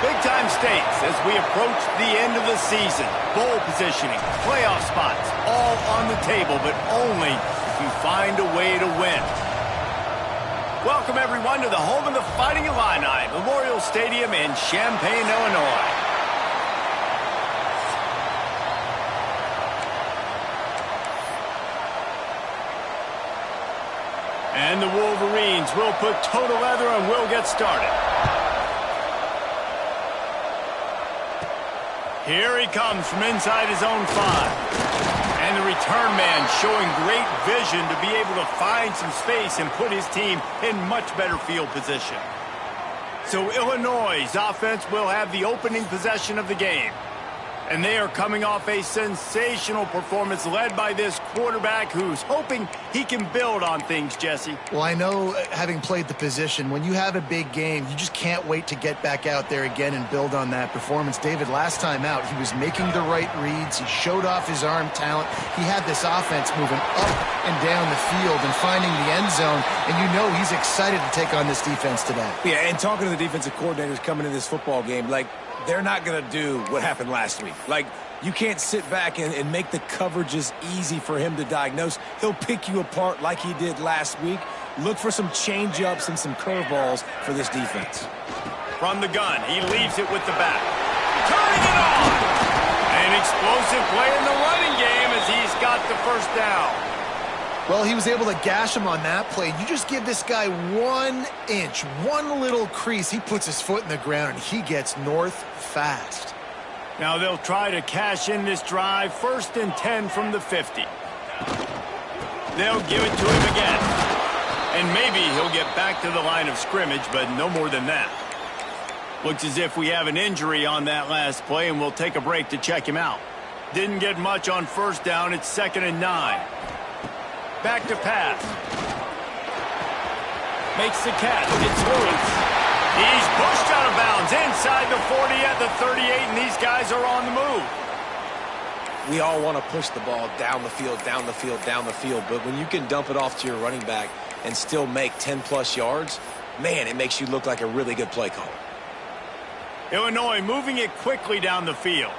Big-time stakes as we approach the end of the season. Bowl positioning, playoff spots, all on the table, but only if you find a way to win. Welcome, everyone, to the home of the Fighting Illini, Memorial Stadium in Champaign, Illinois. And the Wolverines will put total leather and will get started. Here he comes from inside his own 5. And the return man showing great vision to be able to find some space and put his team in much better field position. So Illinois' offense will have the opening possession of the game. And they are coming off a sensational performance led by this quarterback who's hoping he can build on things, Jesse. Well, I know, having played the position, when you have a big game, you just can't wait to get back out there again and build on that performance. David, last time out, he was making the right reads. He showed off his arm talent. He had this offense moving up and down the field and finding the end zone. And you know he's excited to take on this defense today. Yeah, and talking to the defensive coordinators coming into this football game, like, they're not going to do what happened last week. Like, you can't sit back and make the coverages easy for him to diagnose. He'll pick you apart like he did last week. Look for some change-ups and some curveballs for this defense. From the gun, he leaves it with the back. Turning it on! An explosive play in the running game as he's got the first down. Well, he was able to gash him on that play. You just give this guy 1 inch, one little crease. He puts his foot in the ground, and he gets north fast. Now they'll try to cash in this drive. 1st and 10 from the 50. They'll give it to him again. And maybe he'll get back to the line of scrimmage, but no more than that. Looks as if we have an injury on that last play, and we'll take a break to check him out. Didn't get much on 1st down. It's 2nd and 9. Back to pass. Makes the catch. It's Lewis. He's pushed out of bounds inside the 40 at the 38, and these guys are on the move. We all want to push the ball down the field, down the field, down the field, but when you can dump it off to your running back and still make 10-plus yards, man, it makes you look like a really good play caller. Illinois moving it quickly down the field.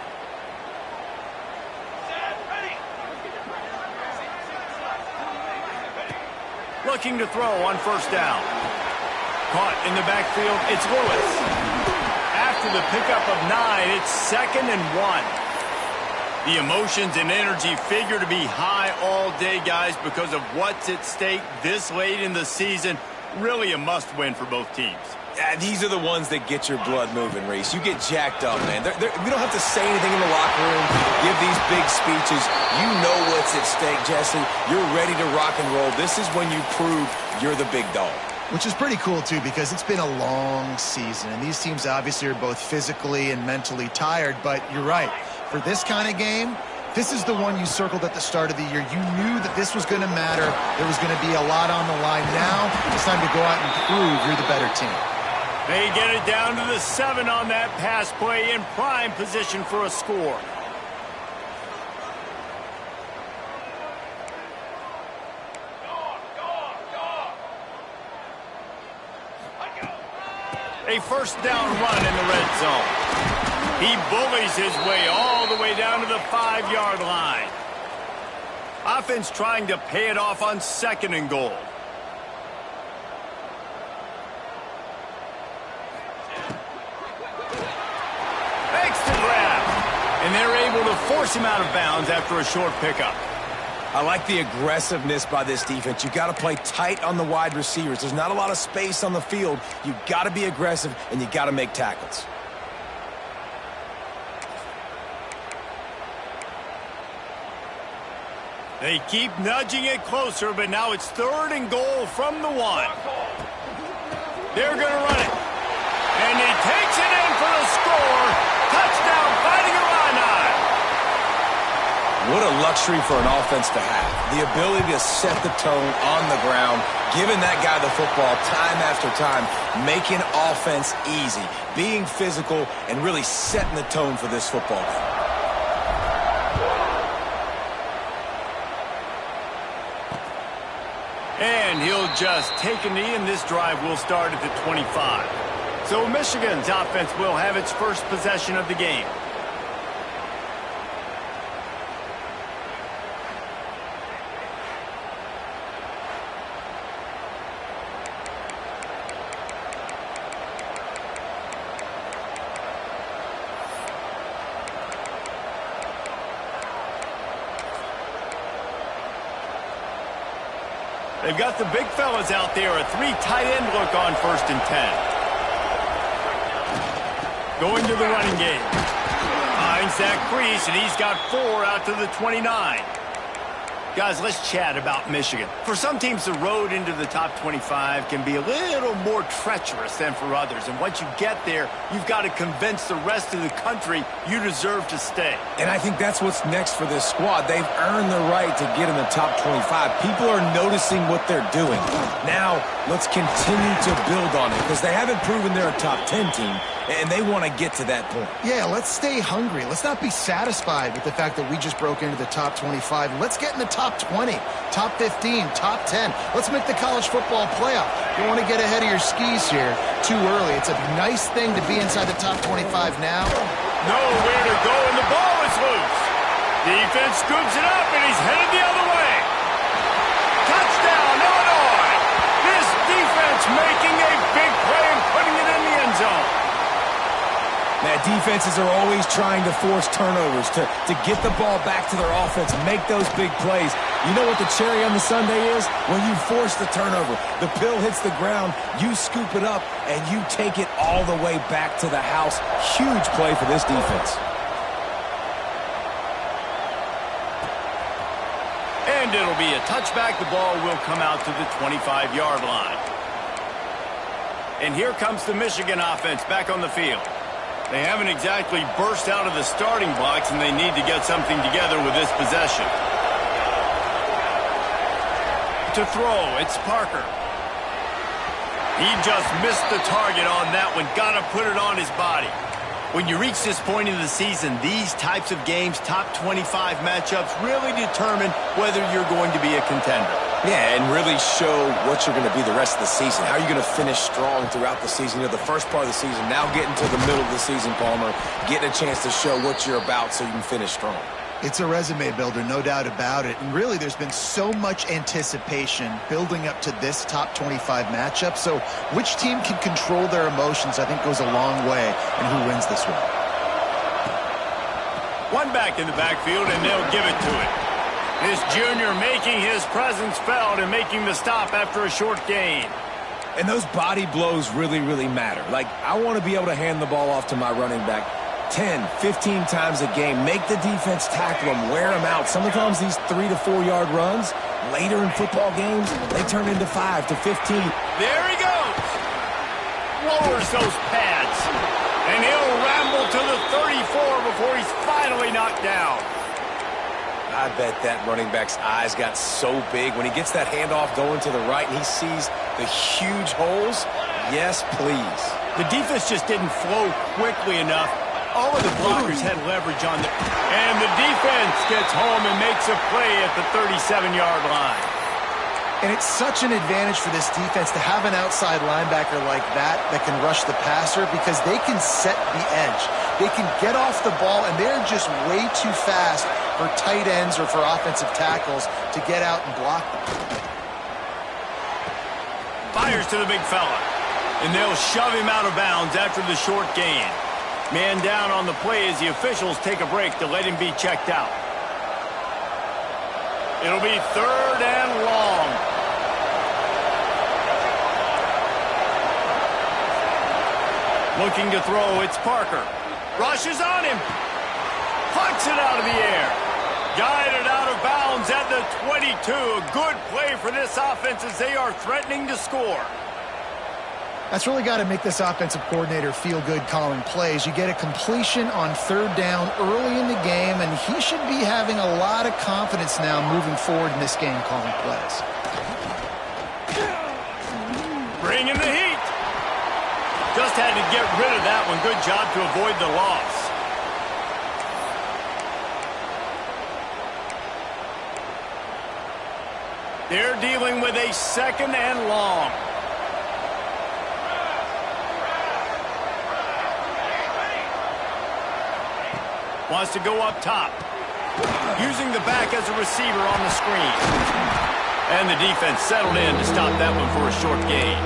Looking to throw on 1st down. Caught in the backfield, it's Lewis. After the pickup of 9, it's 2nd and 1. The emotions and energy figure to be high all day, guys, because of what's at stake this late in the season. Really a must-win for both teams. These are the ones that get your blood moving, Reese. You get jacked up, man. We don't have to say anything in the locker room, give these big speeches. You know what's at stake, Jesse. You're ready to rock and roll. This is when you prove you're the big dog. Which is pretty cool, too, because it's been a long season. And these teams obviously are both physically and mentally tired. But you're right. For this kind of game, this is the one you circled at the start of the year. You knew that this was going to matter. There was going to be a lot on the line. Now it's time to go out and prove you're the better team. They get it down to the 7 on that pass play in prime position for a score. A 1st down run in the red zone. He bullies his way all the way down to the 5-yard line. Offense trying to pay it off on 2nd and goal. And they're able to force him out of bounds after a short pickup. I like the aggressiveness by this defense. You've got to play tight on the wide receivers. There's not a lot of space on the field. You've got to be aggressive, and you've got to make tackles. They keep nudging it closer, but now it's 3rd and goal from the 1. They're going to run it. And he takes it in for the score. Touchdown, Fighting Illini. What a luxury for an offense to have. The ability to set the tone on the ground, giving that guy the football time after time, making offense easy, being physical, and really setting the tone for this football game. And he'll just take a knee, and this drive will start at the 25. So Michigan's offense will have its first possession of the game. They've got the big fellas out there, a 3 tight end look on 1st and 10. Going to the running game. Finds that crease, and he's got 4 out to the 29. Guys, let's chat about Michigan. For some teams, the road into the top 25 can be a little more treacherous than for others. And once you get there, you've got to convince the rest of the country you deserve to stay. And I think that's what's next for this squad. They've earned the right to get in the top 25. People are noticing what they're doing. Now, let's continue to build on it because they haven't proven they're a top 10 team, and they want to get to that point. Yeah, let's stay hungry. Let's not be satisfied with the fact that we just broke into the top 25. Let's get in the top 20, top 15, top 10. Let's make the college football playoff. You don't want to get ahead of your skis here too early. It's a nice thing to be inside the top 25 now. Nowhere to go, and the ball is loose. Defense scoops it up, and he's headed the other way. Touchdown, Illinois. This defense making a big play and putting it in the end zone. Man, defenses are always trying to force turnovers to get the ball back to their offense, make those big plays. You know what the cherry on the sundae is? When you force the turnover, the pill hits the ground, you scoop it up, and you take it all the way back to the house. Huge play for this defense. And it'll be a touchback. The ball will come out to the 25-yard line. And here comes the Michigan offense back on the field. They haven't exactly burst out of the starting blocks, and they need to get something together with this possession. To throw, it's Parker. He just missed the target on that one. Got to put it on his body. When you reach this point in the season, these types of games, top 25 matchups, really determine whether you're going to be a contender. Yeah, and really show what you're going to be the rest of the season. How are you going to finish strong throughout the season? You know, the first part of the season, now getting to the middle of the season, Palmer, getting a chance to show what you're about so you can finish strong. It's a resume builder, no doubt about it. And really, there's been so much anticipation building up to this top 25 matchup. So which team can control their emotions, I think, goes a long way in who wins this one. One back in the backfield, and they'll give it to it. This junior making his presence felt and making the stop after a short gain. And those body blows really, really matter. Like, I want to be able to hand the ball off to my running back 10, 15 times a game. Make the defense tackle them, wear them out. Sometimes these 3 to 4 yard runs, later in football games, they turn into 5 to 15. There he goes. Lowers those pads. And he'll ramble to the 34 before he's finally knocked down. I bet that running back's eyes got so big when he gets that handoff going to the right and he sees the huge holes. Yes, please. The defense just didn't flow quickly enough. All of the blockers had leverage on them. And the defense gets home and makes a play at the 37-yard line. And it's such an advantage for this defense to have an outside linebacker like that can rush the passer because they can set the edge. They can get off the ball, and they're just way too fast for tight ends or for offensive tackles to get out and block them. Fires to the big fella. And they'll shove him out of bounds after the short gain. Man down on the play as the officials take a break to let him be checked out. It'll be 3rd and long. Looking to throw, it's Parker. Rushes on him. Punts it out of the air. Guided out of bounds at the 22. A good play for this offense as they are threatening to score. That's really got to make this offensive coordinator feel good calling plays. You get a completion on 3rd down early in the game, and he should be having a lot of confidence now moving forward in this game calling plays. Bringing the heat. Just had to get rid of that one. Good job to avoid the loss. They're dealing with a 2nd and long. Wants to go up top. Using the back as a receiver on the screen. And the defense settled in to stop that one for a short gain.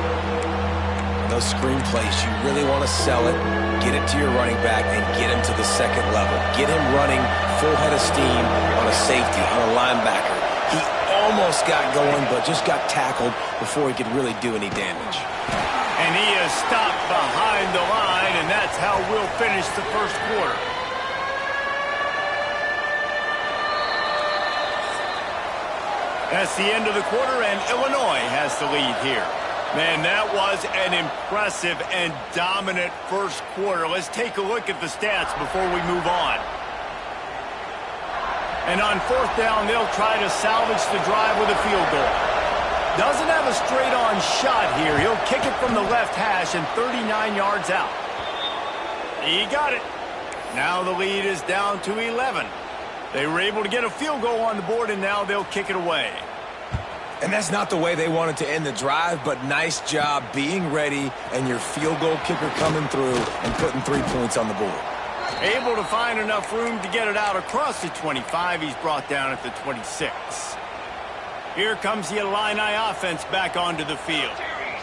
Those screen plays, you really want to sell it, get it to your running back, and get him to the second level. Get him running full head of steam on a safety, on a linebacker. He almost got going, but just got tackled before he could really do any damage. And he is stopped behind the line, and that's how we'll finish the first quarter. That's the end of the quarter, and Illinois has the lead here. Man, that was an impressive and dominant first quarter. Let's take a look at the stats before we move on. And on fourth down, they'll try to salvage the drive with a field goal. Doesn't have a straight-on shot here. He'll kick it from the left hash and 39 yards out. He got it. Now the lead is down to 11. They were able to get a field goal on the board, and now they'll kick it away. And that's not the way they wanted to end the drive, but nice job being ready and your field goal kicker coming through and putting 3 points on the board. Able to find enough room to get it out across the 25. He's brought down at the 26. Here comes the Illini offense back onto the field.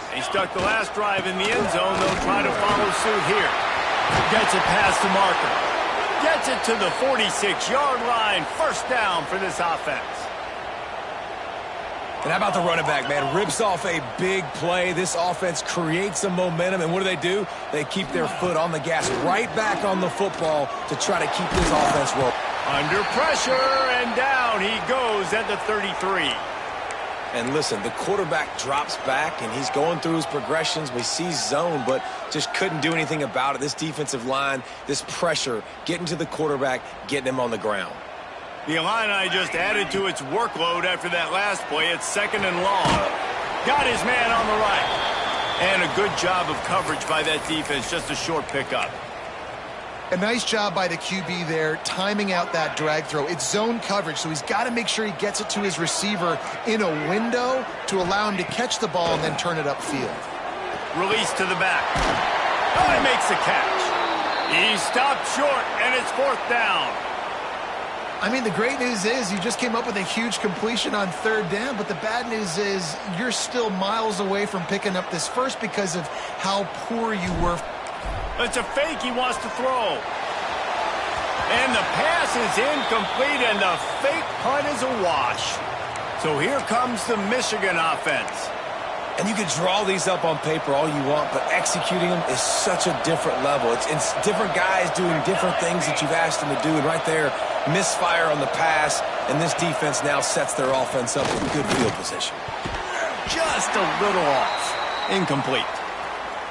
They stuck the last drive in the end zone. They'll try to follow suit here. Gets it past the marker. Gets it to the 46-yard line. First down for this offense. And how about the running back, man? Rips off a big play. This offense creates some momentum, and what do? They keep their foot on the gas right back on the football to try to keep this offense rolling. Under pressure, and down he goes at the 33. And listen, the quarterback drops back, and he's going through his progressions. We see zone, but just couldn't do anything about it. This defensive line, this pressure, getting to the quarterback, getting him on the ground. The Illini just added to its workload after that last play. It's second and long. Got his man on the right. And a good job of coverage by that defense. Just a short pickup. A nice job by the QB there, timing out that drag throw. It's zone coverage, so he's got to make sure he gets it to his receiver in a window to allow him to catch the ball and then turn it upfield. Release to the back. Oh, he makes the catch. He stopped short, and it's fourth down. I mean, the great news is you just came up with a huge completion on third down, but the bad news is you're still miles away from picking up this first because of how poor you were. It's a fake he wants to throw. And the pass is incomplete, and the fake punt is a wash. So here comes the Michigan offense. And you can draw these up on paper all you want, but executing them is such a different level. It's different guys doing different things that you've asked them to do, and right there, misfire on the pass, and this defense now sets their offense up in good field position. Just a little off. Incomplete.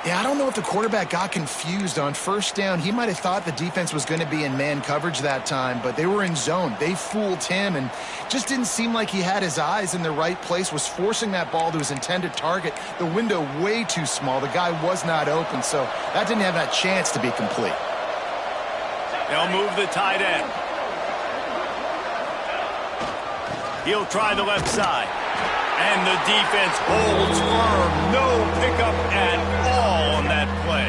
Yeah, I don't know if the quarterback got confused on first down. He might have thought the defense was going to be in man coverage that time, but they were in zone. They fooled him and just didn't seem like he had his eyes in the right place, was forcing that ball to his intended target. The window way too small. The guy was not open, so that didn't have that chance to be complete. They'll move the tight end. He'll try the left side. And the defense holds firm. No pickup at all on that play.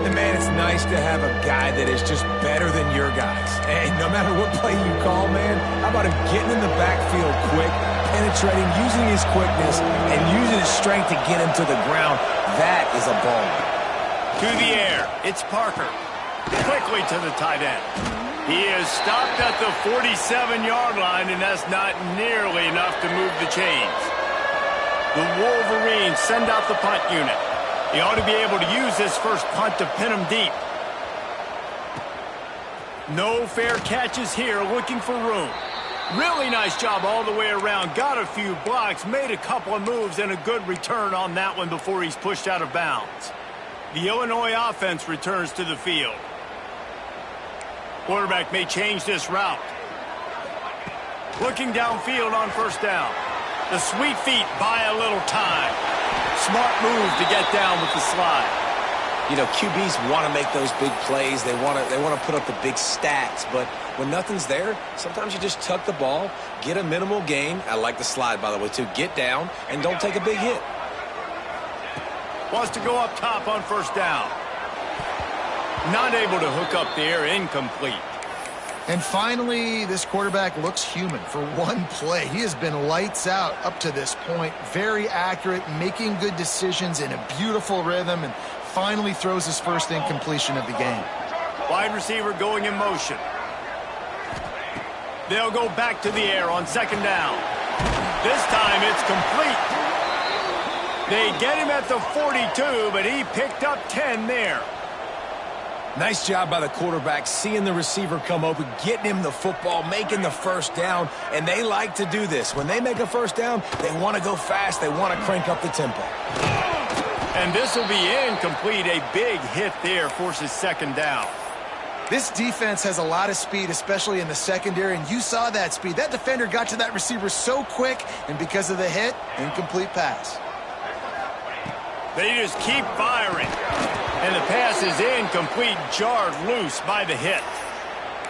And, man, it's nice to have a guy that is just better than your guys. And no matter what play you call, man, how about him getting in the backfield quick, penetrating, using his quickness, and using his strength to get him to the ground? That is a ball. To the air. It's Parker. Quickly to the tight end. He is stopped at the 47-yard line, and that's not nearly enough to move the chains. The Wolverines send out the punt unit. They ought to be able to use this first punt to pin them deep. No fair catches here, looking for room. Really nice job all the way around. Got a few blocks, made a couple of moves, and a good return on that one before he's pushed out of bounds. The Illinois offense returns to the field. Quarterback may change this route. Looking downfield on first down. The sweet feet buy a little time. Smart move to get down with the slide. You know, QBs want to make those big plays. They want to put up the big stats. But when nothing's there, sometimes you just tuck the ball, get a minimal gain. I like the slide, by the way, too. Get down and don't take a big hit. Wants to go up top on first down. Not able to hook up there, incomplete. And finally, this quarterback looks human for one play. He has been lights out up to this point. Very accurate, making good decisions in a beautiful rhythm, and finally throws his first incompletion of the game. Wide receiver going in motion. They'll go back to the air on second down. This time it's complete. They get him at the 42, but he picked up 10 there. Nice job by the quarterback, seeing the receiver come open, getting him the football, making the first down, and they like to do this. When they make a first down, they want to go fast, they want to crank up the tempo. And this will be incomplete. A big hit there forces second down. This defense has a lot of speed, especially in the secondary, and you saw that speed. That defender got to that receiver so quick, and because of the hit, incomplete pass. They just keep firing. And the pass is incomplete, jarred loose by the hit.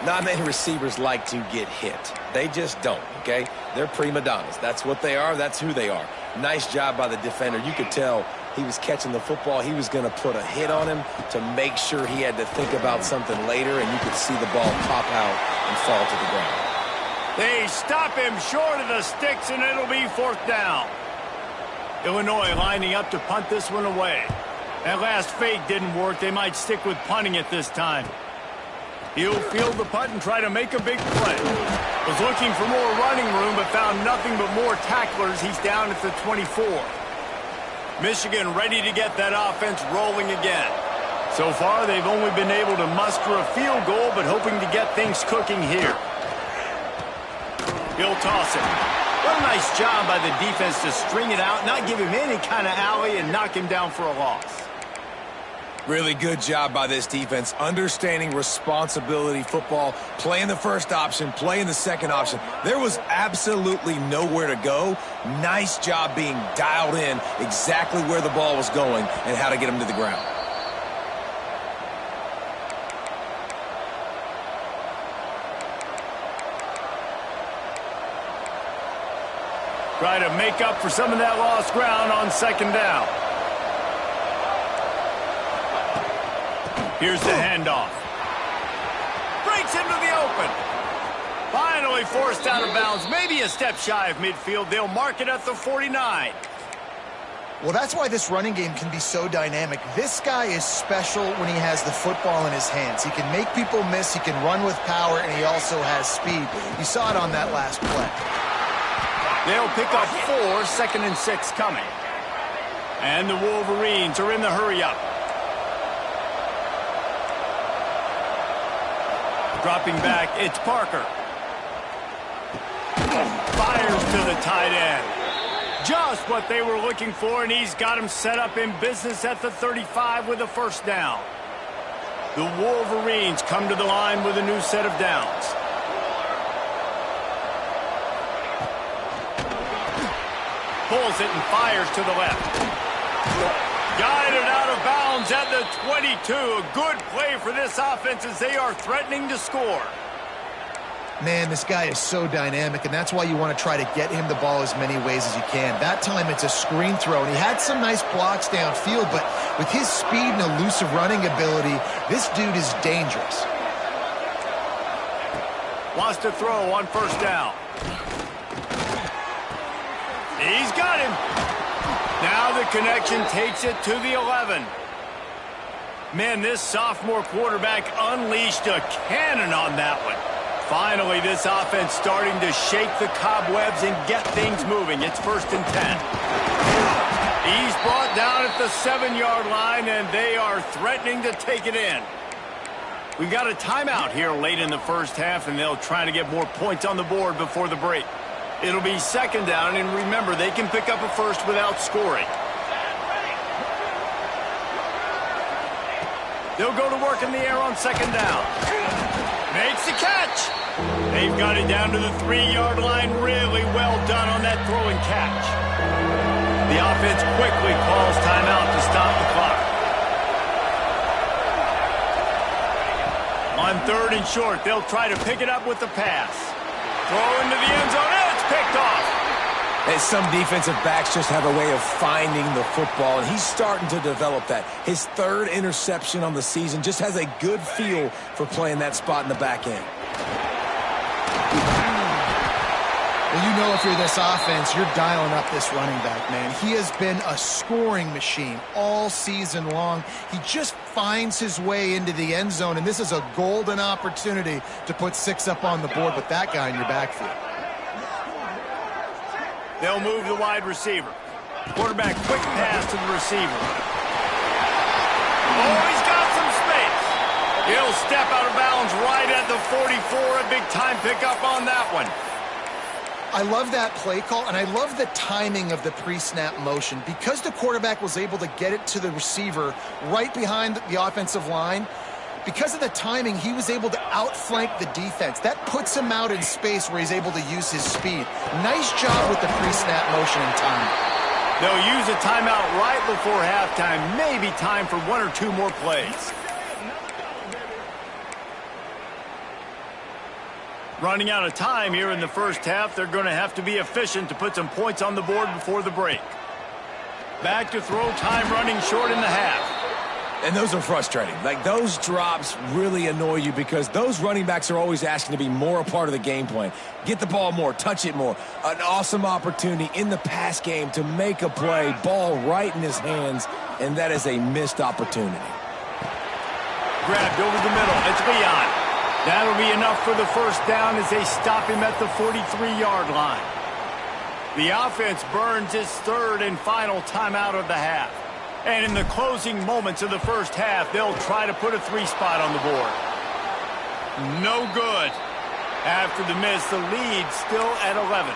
Not many receivers like to get hit. They just don't, okay? They're prima donnas. That's what they are. That's who they are. Nice job by the defender. You could tell he was catching the football. He was going to put a hit on him to make sure he had to think about something later, and you could see the ball pop out and fall to the ground. They stop him short of the sticks, and it'll be fourth down. Illinois lining up to punt this one away. That last fake didn't work. They might stick with punting it this time. He'll field the punt and try to make a big play. Was looking for more running room, but found nothing but more tacklers. He's down at the 24. Michigan ready to get that offense rolling again. So far, they've only been able to muster a field goal, but hoping to get things cooking here. He'll toss it. What a nice job by the defense to string it out, not give him any kind of alley, and knock him down for a loss. Really good job by this defense, understanding responsibility football, playing the first option, playing the second option. There was absolutely nowhere to go. Nice job being dialed in exactly where the ball was going and how to get him to the ground. Try to make up for some of that lost ground on second down. Here's the handoff. Breaks into the open. Finally forced out of bounds. Maybe a step shy of midfield. They'll mark it at the 49. Well, that's why this running game can be so dynamic. This guy is special when he has the football in his hands. He can make people miss, he can run with power, and he also has speed. You saw it on that last play. They'll pick up 4, second and 6 coming. And the Wolverines are in the hurry-up. Dropping back, it's Parker. Fires to the tight end. Just what they were looking for, and he's got him set up in business at the 35 with a first down. The Wolverines come to the line with a new set of downs. Pulls it and fires to the left. Guided out of bounds at the 22. A good play for this offense as they are threatening to score. Man, this guy is so dynamic, and that's why you want to try to get him the ball as many ways as you can. That time it's a screen throw, and he had some nice blocks downfield, but with his speed and elusive running ability, this dude is dangerous. Wants to throw on first down. He's got him. Now the connection takes it to the 11. Man, this sophomore quarterback unleashed a cannon on that one. Finally, this offense starting to shake the cobwebs and get things moving. It's first and 10. He's brought down at the 7-yard line, and they are threatening to take it in. We've got a timeout here late in the first half, and they'll try to get more points on the board before the break. It'll be second down, and remember, they can pick up a first without scoring. They'll go to work in the air on second down. Makes the catch. They've got it down to the 3-yard line. Really well done on that throw and catch. The offense quickly calls timeout to stop the clock. On third and short, they'll try to pick it up with the pass. Throw into the end zone. It's picked off. They some defensive backs just have a way of finding the football, and he's starting to develop that. His third interception on the season, just has a good feel for playing that spot in the back end. Well, you know if you're this offense, you're dialing up this running back, man. He has been a scoring machine all season long. He just finds his way into the end zone, and this is a golden opportunity to put 6 up on the board with that guy in your backfield. They'll move the wide receiver. Quarterback, quick pass to the receiver. Oh, he's got some space. He'll step out of bounds right at the 44. A big-time pickup on that one. I love that play call, and I love the timing of the pre-snap motion. Because the quarterback was able to get it to the receiver right behind the offensive line, because of the timing, he was able to outflank the defense. That puts him out in space where he's able to use his speed. Nice job with the pre-snap motion and timing. They'll use a timeout right before halftime. Maybe time for 1 or 2 more plays. Running out of time here in the first half. They're going to have to be efficient to put some points on the board before the break. Back to throw, time running short in the half. And those are frustrating. Like, those drops really annoy you because those running backs are always asking to be more a part of the game plan. Get the ball more, touch it more. An awesome opportunity in the pass game to make a play, ball right in his hands, and that is a missed opportunity. Grabbed over the middle. It's Leon. That'll be enough for the first down as they stop him at the 43-yard line. The offense burns its third and final timeout of the half. And in the closing moments of the first half, they'll try to put a 3 spot on the board. No good. After the miss, the lead still at 11.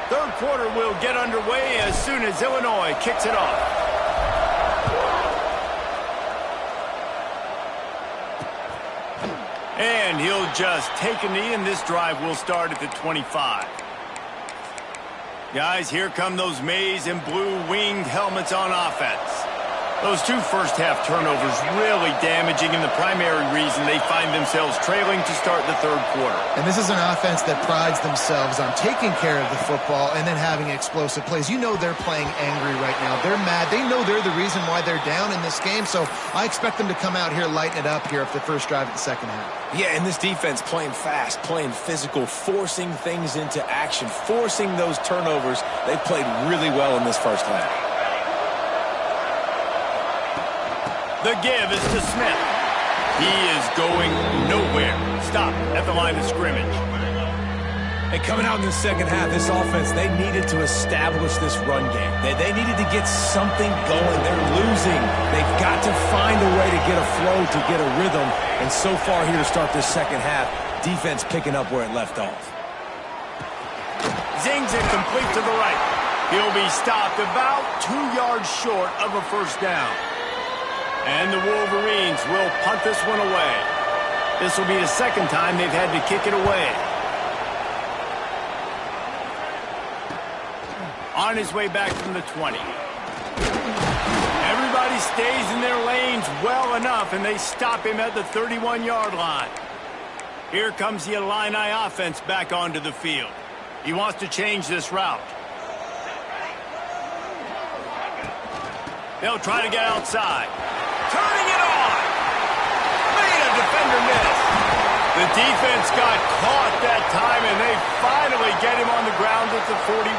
Third quarter will get underway as soon as Illinois kicks it off. And he'll just take a knee, and this drive will start at the 25. Guys, here come those maize and blue winged helmets on offense. Those 2 first-half turnovers really damaging, and the primary reason they find themselves trailing to start the third quarter. And this is an offense that prides themselves on taking care of the football and then having explosive plays. You know they're playing angry right now. They're mad. They know they're the reason why they're down in this game, so I expect them to come out here, lighten it up here for the first drive of the second half. Yeah, and this defense playing fast, playing physical, forcing things into action, forcing those turnovers. They've played really well in this first half. The give is to Smith. He is going nowhere. Stop at the line of scrimmage. And coming out in the second half, this offense, they needed to establish this run game. They needed to get something going. They're losing. They've got to find a way to get a flow, to get a rhythm. And so far here to start this second half, defense picking up where it left off. Zings it complete to the right. He'll be stopped about 2 yards short of a first down. And the Wolverines will punt this one away. This will be the second time they've had to kick it away. On his way back from the 20. Everybody stays in their lanes well enough, and they stop him at the 31-yard line. Here comes the Illini offense back onto the field. He wants to change this route. They'll try to get outside. Turning it on. Made a defender miss. The defense got caught that time, and they finally get him on the ground at the 41.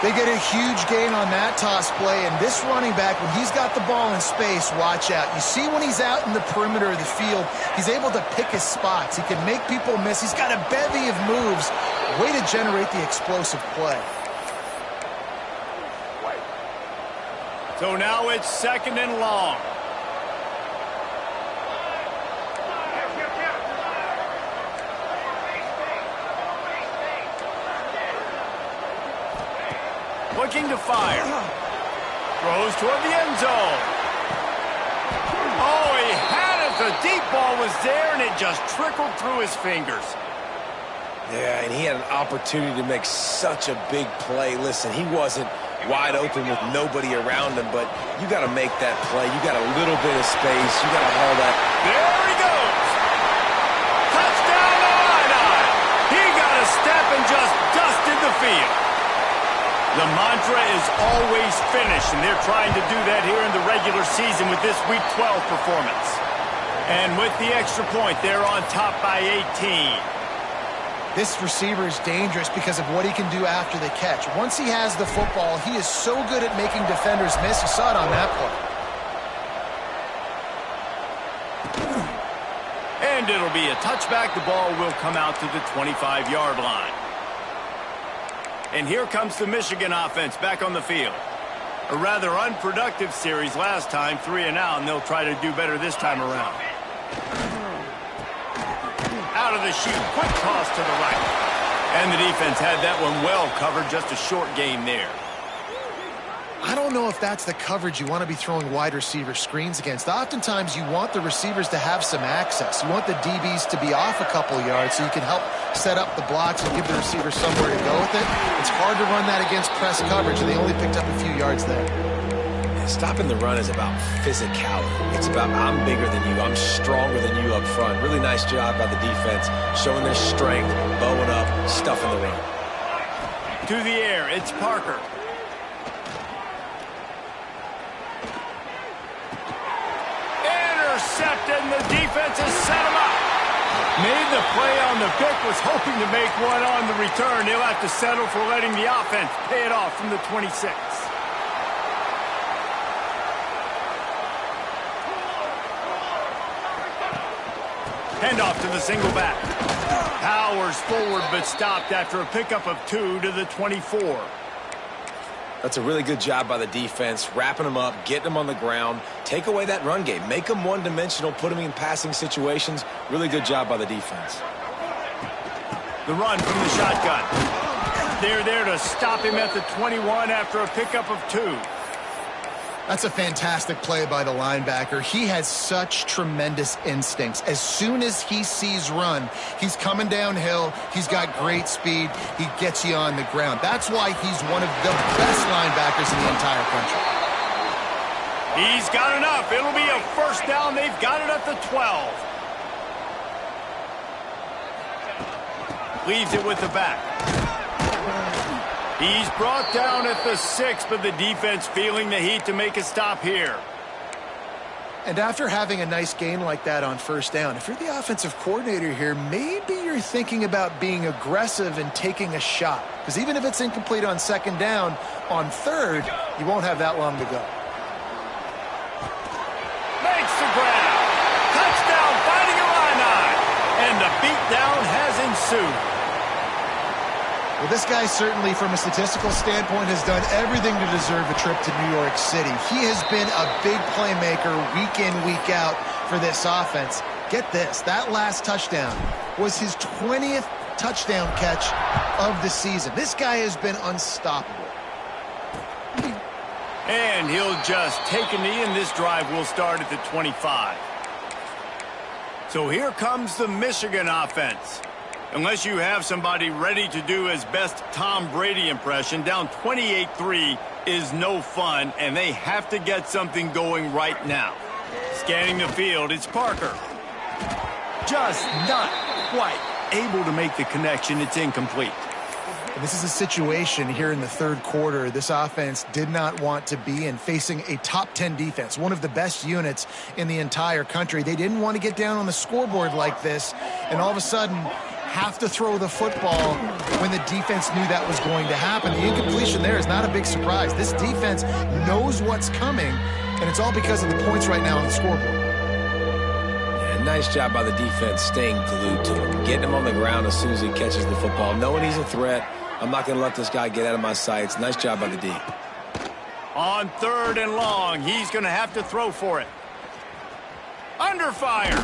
They get a huge gain on that toss play, and this running back, when he's got the ball in space, watch out. You see when he's out in the perimeter of the field, he's able to pick his spots. He can make people miss. He's got a bevy of moves. Way to generate the explosive play. So now it's second and long. Looking to fire. Throws toward the end zone. Oh, he had it. The deep ball was there, and it just trickled through his fingers. Yeah, and he had an opportunity to make such a big play. Listen, he wasn't wide open with nobody around him, but you got to make that play. You got a little bit of space. You got to haul that. There he goes. Touchdown, Illini. He got a step and just dusted the field. The mantra is always finish, and they're trying to do that here in the regular season with this Week 12 performance. And with the extra point, they're on top by 18. This receiver is dangerous because of what he can do after the catch. Once he has the football, he is so good at making defenders miss. You saw it on that play. And it'll be a touchback. The ball will come out to the 25-yard line. And here comes the Michigan offense back on the field. A rather unproductive series last time, 3 and out, and they'll try to do better this time around. Out of the chute, quick toss to the right. And the defense had that one well covered, just a short gain there. I don't know if that's the coverage you want to be throwing wide receiver screens against. Oftentimes, you want the receivers to have some access. You want the DBs to be off a couple yards so you can help set up the blocks and give the receiver somewhere to go with it. It's hard to run that against press coverage, and they only picked up a few yards there. Stopping the run is about physicality. It's about I'm bigger than you. I'm stronger than you up front. Really nice job by the defense, showing their strength, bowing up, stuffing the run. To the air, it's Parker. Intercepted, and the defense has set him up. Made the play on the pick, was hoping to make one on the return. They'll have to settle for letting the offense pay it off from the 26. Handoff to the single back. Powers forward, but stopped after a pickup of 2 to the 24. That's a really good job by the defense, wrapping them up, getting them on the ground. Take away that run game. Make them one-dimensional, put them in passing situations. Really good job by the defense. The run from the shotgun. They're there to stop him at the 21 after a pickup of 2. That's a fantastic play by the linebacker. He has such tremendous instincts. As soon as he sees run, he's coming downhill. He's got great speed. He gets you on the ground. That's why he's one of the best linebackers in the entire country. He's got enough. It'll be a first down. They've got it at the 12. Leaves it with the back. He's brought down at the 6, but the defense feeling the heat to make a stop here. And after having a nice gain like that on first down, if you're the offensive coordinator here, maybe you're thinking about being aggressive and taking a shot. Because even if it's incomplete on second down, on third, you won't have that long to go. Makes the grab. Touchdown, Fighting Illini. And the beatdown has ensued. Well, this guy certainly, from a statistical standpoint, has done everything to deserve a trip to New York City. He has been a big playmaker week in, week out for this offense. Get this, that last touchdown was his 20th touchdown catch of the season. This guy has been unstoppable. And he'll just take a knee, and this drive will start at the 25. So here comes the Michigan offense. Unless you have somebody ready to do his best Tom Brady impression, down 28-3 is no fun, and they have to get something going right now. Scanning the field, it's Parker. Just not quite able to make the connection. It's incomplete. This is a situation here in the third quarter this offense did not want to be in, facing a top 10 defense, one of the best units in the entire country. They didn't want to get down on the scoreboard like this, and all of a sudden have to throw the football when the defense knew that was going to happen. The incompletion there is not a big surprise. This defense knows what's coming, and it's all because of the points right now on the scoreboard. Yeah, nice job by the defense staying glued to him, getting him on the ground as soon as he catches the football, knowing he's a threat. I'm not going to let this guy get out of my sights. Nice job by the D. On 3rd and long, he's going to have to throw for it. Under fire.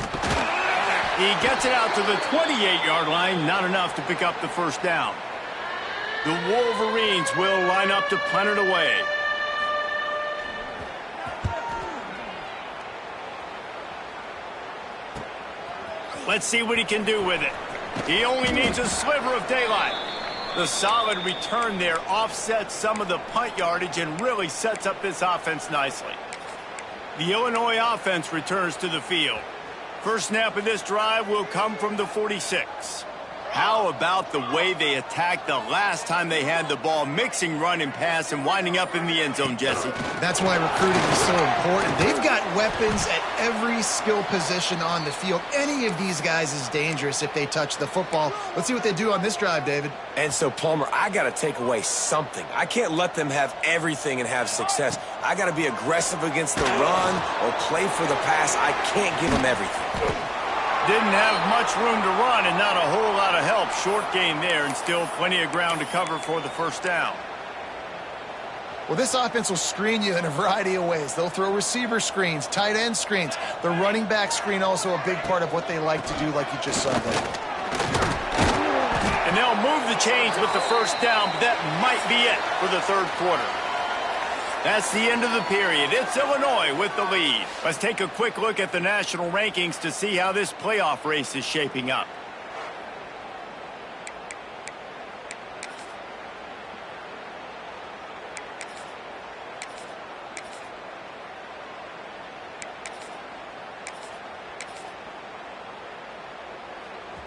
He gets it out to the 28-yard line, not enough to pick up the first down. The Wolverines will line up to punt it away. Let's see what he can do with it. He only needs a sliver of daylight. The solid return there offsets some of the punt yardage and really sets up this offense nicely. The Illinois offense returns to the field. First snap of this drive will come from the 46. How about the way they attacked the last time they had the ball, mixing run and pass and winding up in the end zone, Jesse? That's why recruiting is so important. They've got weapons at every skill position on the field. Any of these guys is dangerous if they touch the football. Let's see what they do on this drive, David. And so, Palmer, I got to take away something. I can't let them have everything and have success. I got to be aggressive against the run or play for the pass. I can't give them everything. Didn't have much room to run and not a whole lot of help. Short gain there and still plenty of ground to cover for the first down. Well, this offense will screen you in a variety of ways. They'll throw receiver screens, tight end screens. The running back screen also a big part of what they like to do, like you just saw there. And they'll move the chains with the first down, but that might be it for the third quarter. That's the end of the period. It's Illinois with the lead. Let's take a quick look at the national rankings to see how this playoff race is shaping up.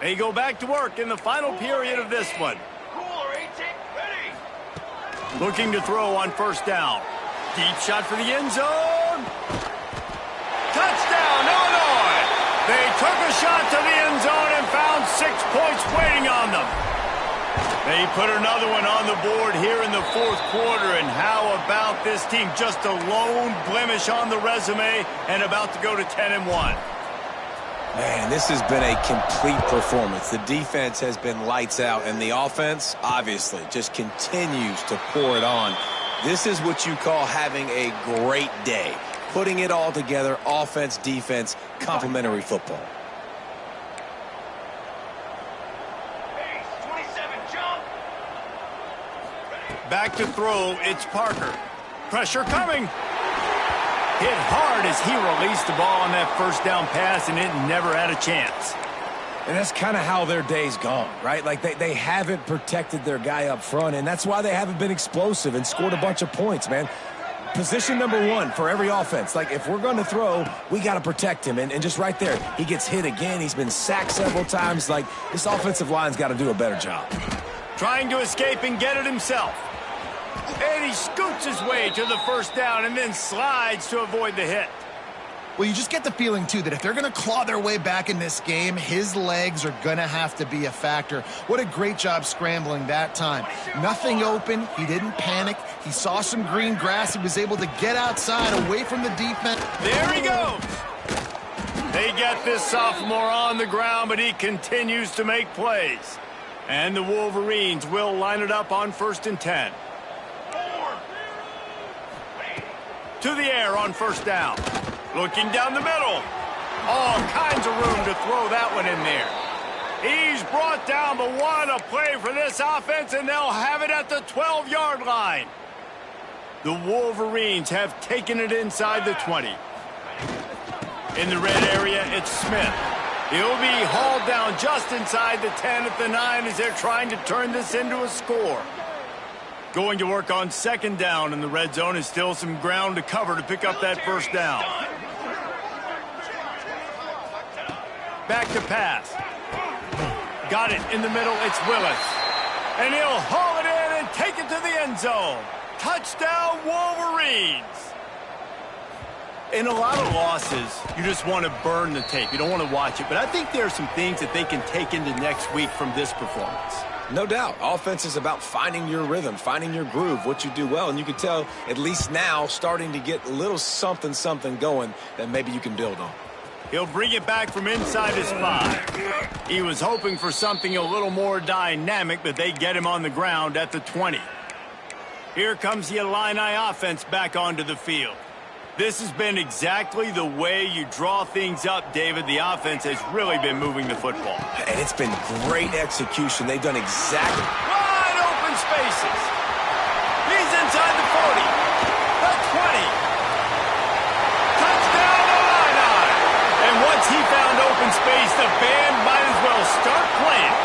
They go back to work in the final period of this one. Looking to throw on first down. Deep shot for the end zone. Touchdown, Illinois! They took a shot to the end zone and found 6 points waiting on them. They put another one on the board here in the fourth quarter, and how about this team? Just a lone blemish on the resume and about to go to 10-1. Man, this has been a complete performance. The defense has been lights out, and the offense, obviously, just continues to pour it on. This is what you call having a great day. Putting it all together, offense, defense, complementary football. Back to throw, it's Parker. Pressure coming. Hit hard as he released the ball on that first down pass, and it never had a chance. And that's kind of how their day's gone, right? Like they haven't protected their guy up front, and that's why they haven't been explosive and scored a bunch of points, man. Position number one for every offense. Like, if we're going to throw, we got to protect him. And just right there, he gets hit again. He's been sacked several times. Like, this offensive line's got to do a better job. Trying to escape and get it himself. And he scoots his way to the first down and then slides to avoid the hit. Well, you just get the feeling, too, that if they're going to claw their way back in this game, his legs are going to have to be a factor. What a great job scrambling that time. Nothing open. He didn't panic. He saw some green grass. He was able to get outside, away from the defense. There he goes. They get this sophomore on the ground, but he continues to make plays. And the Wolverines will line it up on 1st and 10. To the air on first down. Looking down the middle. All kinds of room to throw that one in there. He's brought down, but what a play for this offense, and they'll have it at the 12-yard line. The Wolverines have taken it inside the 20. In the red area, it's Smith. He'll be hauled down just inside the 10 at the 9 as they're trying to turn this into a score. Going to work on 2nd down in the red zone is still some ground to cover to pick up that first down. Back to pass. Got it in the middle. It's Willis. And he'll haul it in and take it to the end zone. Touchdown, Wolverines. In a lot of losses, you just want to burn the tape. You don't want to watch it. But I think there are some things that they can take into next week from this performance. No doubt. Offense is about finding your rhythm, finding your groove, what you do well. And you can tell, at least now, starting to get a little something going that maybe you can build on. He'll bring it back from inside his 5. He was hoping for something a little more dynamic, but they get him on the ground at the 20. Here comes the Illini offense back onto the field. This has been exactly the way you draw things up, David. The offense has really been moving the football. And it's been great execution. They've done exactly. Wide open spaces. He's inside the 40. The 20. Touchdown, Illini. And once he found open space, the band might as well start playing.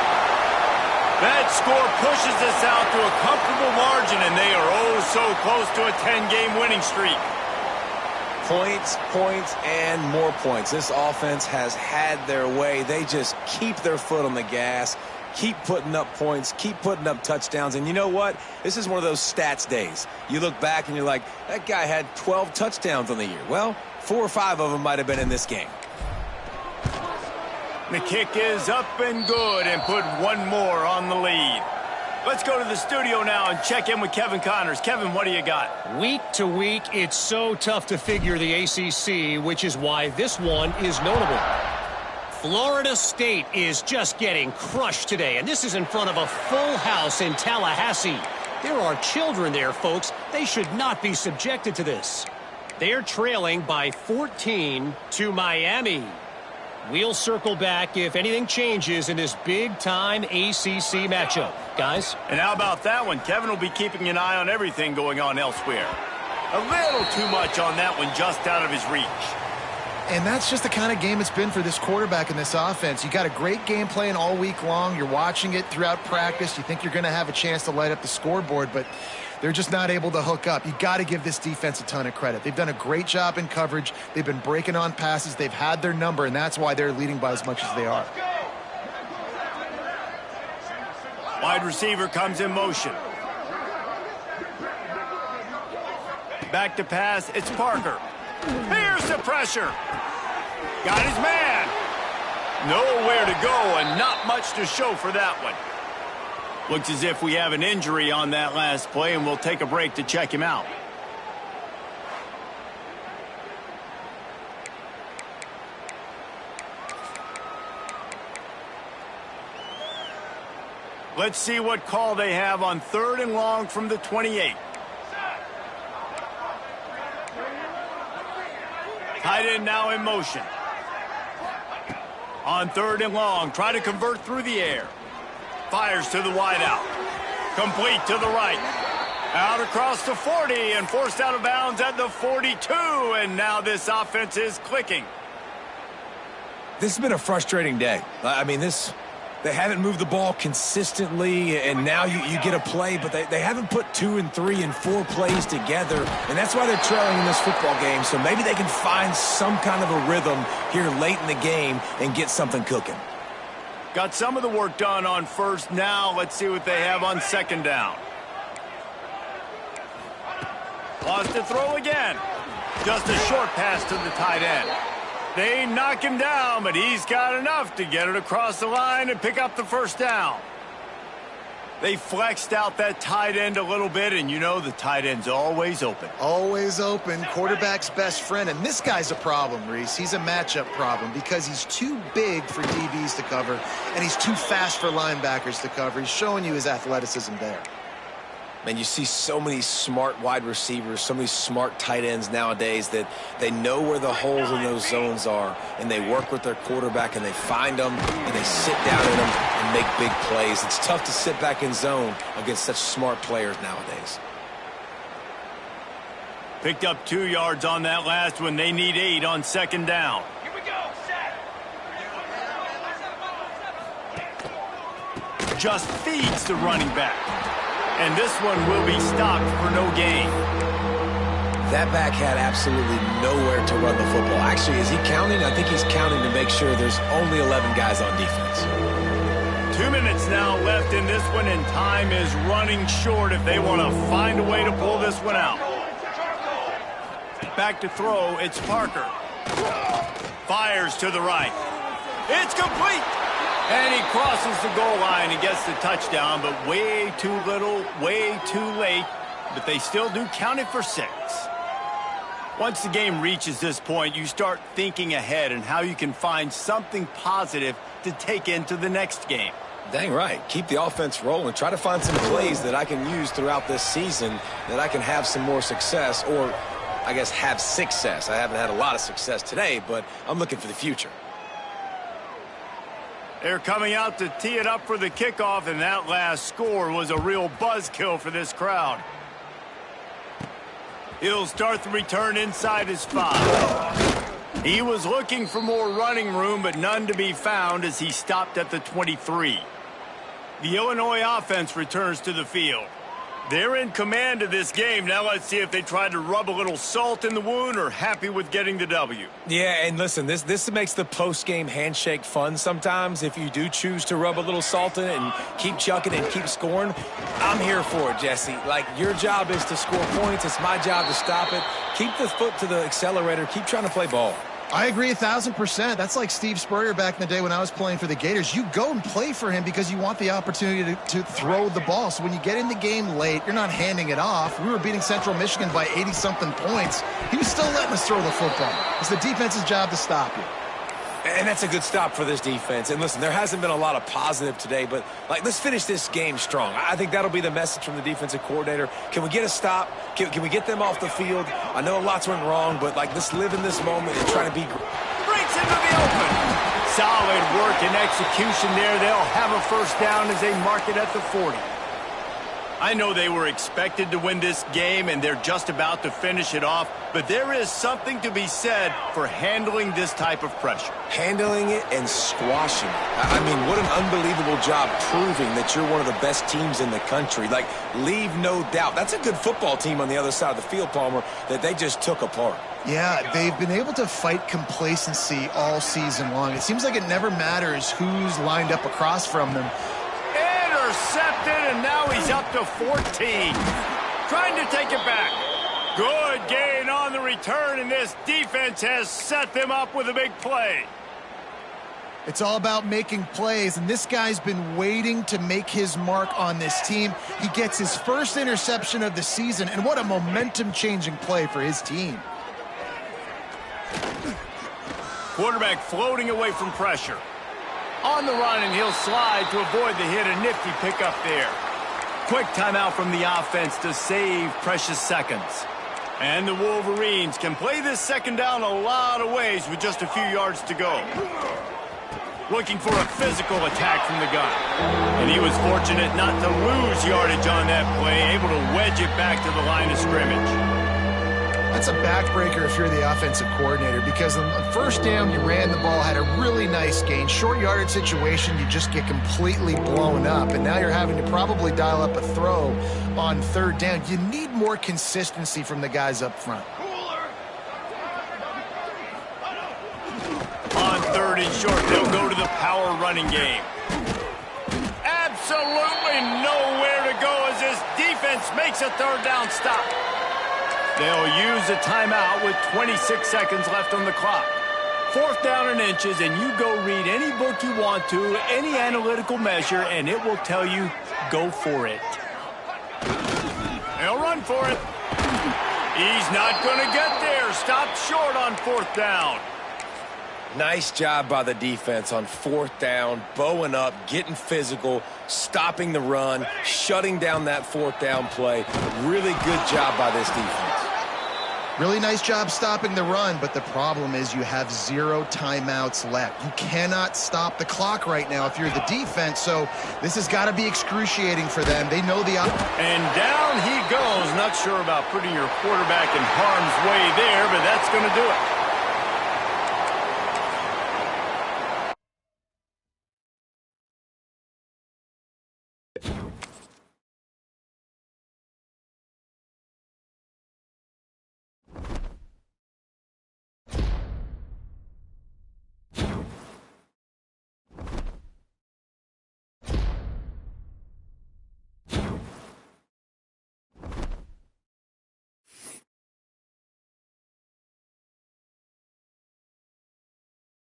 That score pushes us out to a comfortable margin, and they are oh so close to a 10-game winning streak. Points, points, and more points. This offense has had their way. They just keep their foot on the gas, keep putting up points, keep putting up touchdowns. And you know what? This is one of those stats days. You look back and you're like, that guy had 12 touchdowns on the year. Well, 4 or 5 of them might have been in this game. The kick is up and good and put one more on the lead. Let's go to the studio now and check in with Kevin Connors. Kevin, what do you got? Week to week, it's so tough to figure the ACC, which is why this one is notable. Florida State is just getting crushed today, and this is in front of a full house in Tallahassee. There are children there, folks. They should not be subjected to this. They're trailing by 14 to Miami. We'll circle back if anything changes in this big-time ACC matchup. Guys? And how about that one? Kevin will be keeping an eye on everything going on elsewhere. A little too much on that one, just out of his reach. And that's just the kind of game it's been for this quarterback and this offense. You got a great game plan all week long. You're watching it throughout practice. You think you're going to have a chance to light up the scoreboard, but they're just not able to hook up. You got to give this defense a ton of credit. They've done a great job in coverage. They've been breaking on passes. They've had their number, and that's why they're leading by as much as they are. Wide receiver comes in motion. Back to pass, it's Parker. Here's the pressure. Got his man. Nowhere to go and not much to show for that one. Looks as if we have an injury on that last play, and we'll take a break to check him out. Let's see what call they have on 3rd and long from the 28. Tight end now in motion. On 3rd and long, try to convert through the air. Fires to the wideout. Complete to the right. Out across the 40 and forced out of bounds at the 42. And now this offense is clicking. This has been a frustrating day. I mean, they haven't moved the ball consistently, and now you get a play, but they haven't put 2 and 3 and 4 plays together, and that's why they're trailing in this football game. So maybe they can find some kind of a rhythm here late in the game and get something cooking. Got some of the work done on 1st. Now let's see what they have on 2nd down. Lost to throw again. Just a short pass to the tight end. They knock him down, but he's got enough to get it across the line and pick up the 1st down. They flexed out that tight end a little bit, and you know the tight end's always open. Always open, quarterback's best friend. And this guy's a problem, Reese. He's a matchup problem because he's too big for DBs to cover, and he's too fast for linebackers to cover. He's showing you his athleticism there. Man, you see so many smart wide receivers, so many smart tight ends nowadays that they know where the holes in those zones are, and they work with their quarterback, and they find them, and they sit down in them and make big plays. It's tough to sit back in zone against such smart players nowadays. Picked up 2 yards on that last one. They need 8 on 2nd down. Here we go, set. Just feeds the running back. And this one will be stopped for no gain. That back had absolutely nowhere to run the football. Actually, is he counting? I think he's counting to make sure there's only 11 guys on defense. 2 minutes now left in this one, and time is running short if they want to find a way to pull this one out. Back to throw, it's Parker. Fires to the right. It's complete. And he crosses the goal line and gets the touchdown, but way too little, way too late. But they still do count it for 6. Once the game reaches this point, you start thinking ahead and how you can find something positive to take into the next game. Dang right. Keep the offense rolling. Try to find some plays that I can use throughout this season that I can have some more success, or I guess have success. I haven't had a lot of success today, but I'm looking for the future. They're coming out to tee it up for the kickoff, and that last score was a real buzzkill for this crowd. He'll start the return inside his 5. He was looking for more running room, but none to be found as he stopped at the 23. The Illinois offense returns to the field. They're in command of this game. Now let's see if they try to rub a little salt in the wound or happy with getting the W. Yeah, and listen, this makes the post-game handshake fun sometimes. If you do choose to rub a little salt in it and keep chucking and keep scoring, I'm here for it, Jesse. Like, your job is to score points. It's my job to stop it. Keep the foot to the accelerator. Keep trying to play ball. I agree 1,000%. That's like Steve Spurrier back in the day when I was playing for the Gators. You go and play for him because you want the opportunity to throw the ball. So when you get in the game late, you're not handing it off. We were beating Central Michigan by 80-something points. He was still letting us throw the football. It's the defense's job to stop you. And that's a good stop for this defense. And listen, there hasn't been a lot of positive today, but like, let's finish this game strong. I think that'll be the message from the defensive coordinator. Can we get a stop? Can we get them off the field? I know lots went wrong, but like, let's live in this moment and try to be. Breaks into the open. Solid work and execution there. They'll have a first down as they mark it at the 40. I know they were expected to win this game, and they're just about to finish it off, but there is something to be said for handling this type of pressure. Handling it and squashing it. I mean, what an unbelievable job proving that you're one of the best teams in the country. Like, leave no doubt. That's a good football team on the other side of the field, Palmer, that they just took apart. Yeah, they've been able to fight complacency all season long. It seems like it never matters who's lined up across from them. Intercepted, and now he's up to 14. Trying to take it back. Good gain on the return, and this defense has set them up with a big play. It's all about making plays, and this guy's been waiting to make his mark on this team. He gets his first interception of the season, and what a momentum-changing play for his team. Quarterback floating away from pressure. On the run, and he'll slide to avoid the hit. A nifty pickup there. Quick timeout from the offense to save precious seconds. And the Wolverines can play this second down a lot of ways with just a few yards to go. Looking for a physical attack from the gun. And he was fortunate not to lose yardage on that play, able to wedge it back to the line of scrimmage. That's a backbreaker if you're the offensive coordinator, because on the first down, you ran the ball, had a really nice gain. Short yardage situation, you just get completely blown up, and now you're having to probably dial up a throw on third down. You need more consistency from the guys up front. On third and short, they'll go to the power running game. Absolutely nowhere to go as this defense makes a third down stop. They'll use a timeout with 26 seconds left on the clock. Fourth down and inches, and you go read any book you want to, any analytical measure, and it will tell you, go for it. They'll run for it. He's not going to get there. Stopped short on fourth down. Nice job by the defense on fourth down, bowing up, getting physical, stopping the run, shutting down that fourth down play. Really good job by this defense. Really nice job stopping the run, but the problem is you have 0 timeouts left. You cannot stop the clock right now if you're the defense, so this has got to be excruciating for them. They know the... And down he goes. Not sure about putting your quarterback in harm's way there, but that's going to do it.